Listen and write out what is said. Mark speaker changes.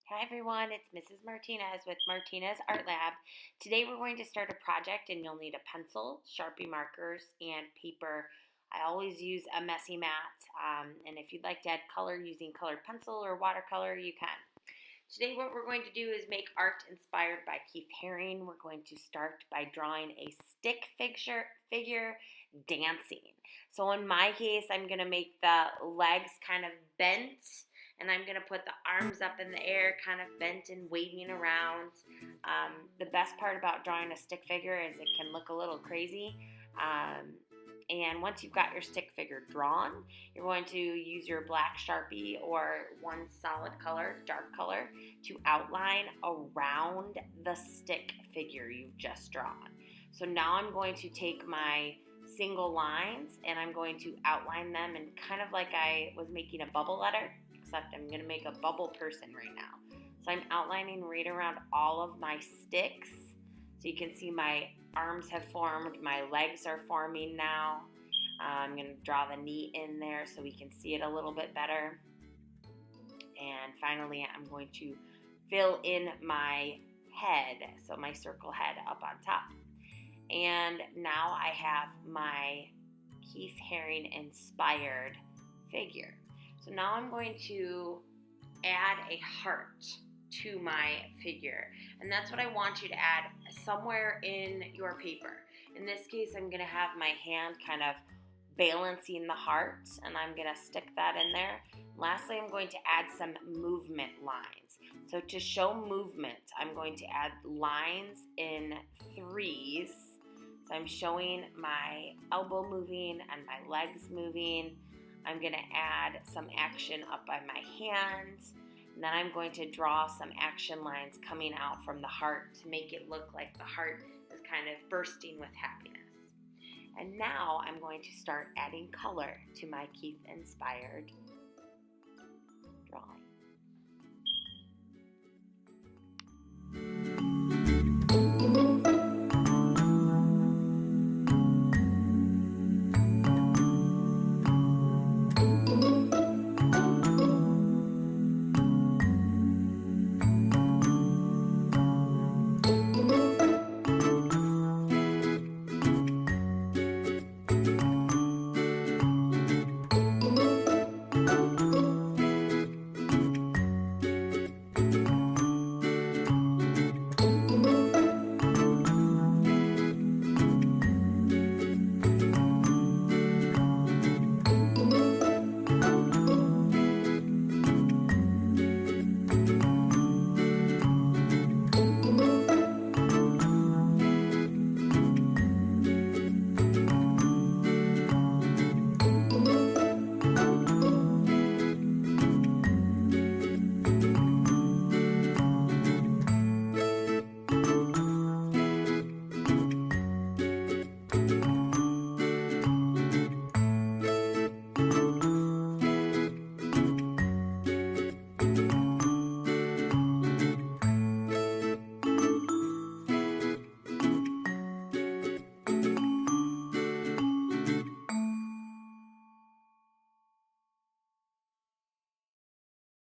Speaker 1: Hi everyone, it's Mrs. Martinez with Martinez Art Lab. Today we're going to start a project and you'll need a pencil, Sharpie markers, and paper. I always use a messy mat, and if you'd like to add color using colored pencil or watercolor, you can. Today what we're going to do is make art inspired by Keith Haring. We're going to start by drawing a stick figure dancing. So in my case, I'm going to make the legs kind of bent, and I'm going to put the arms up in the air, kind of bent and waving around. The best part about drawing a stick figure is it can look a little crazy. And once you've got your stick figure drawn, you're going to use your black Sharpie or one solid color, dark color, to outline around the stick figure you've just drawn. So now I'm going to take my single lines and I'm going to outline them in kind of like I was making a bubble letter, except I'm going to make a bubble person right now. So I'm outlining right around all of my sticks. So you can see my arms have formed, my legs are forming now. I'm going to draw the knee in there so we can see it a little bit better. And finally, I'm going to fill in my head, so my circle head up on top. And now I have my Keith Haring inspired figure. So now I'm going to add a heart to my figure, and that's what I want you to add somewhere in your paper. In this case, I'm going to have my hand kind of balancing the heart, and I'm going to stick that in there. Lastly, I'm going to add some movement lines. So to show movement, I'm going to add lines in threes. So I'm showing my elbow moving and my legs moving. I'm going to add some action up by my hands. And then I'm going to draw some action lines coming out from the heart to make it look like the heart is kind of bursting with happiness. And now I'm going to start adding color to my Keith-inspired drawing.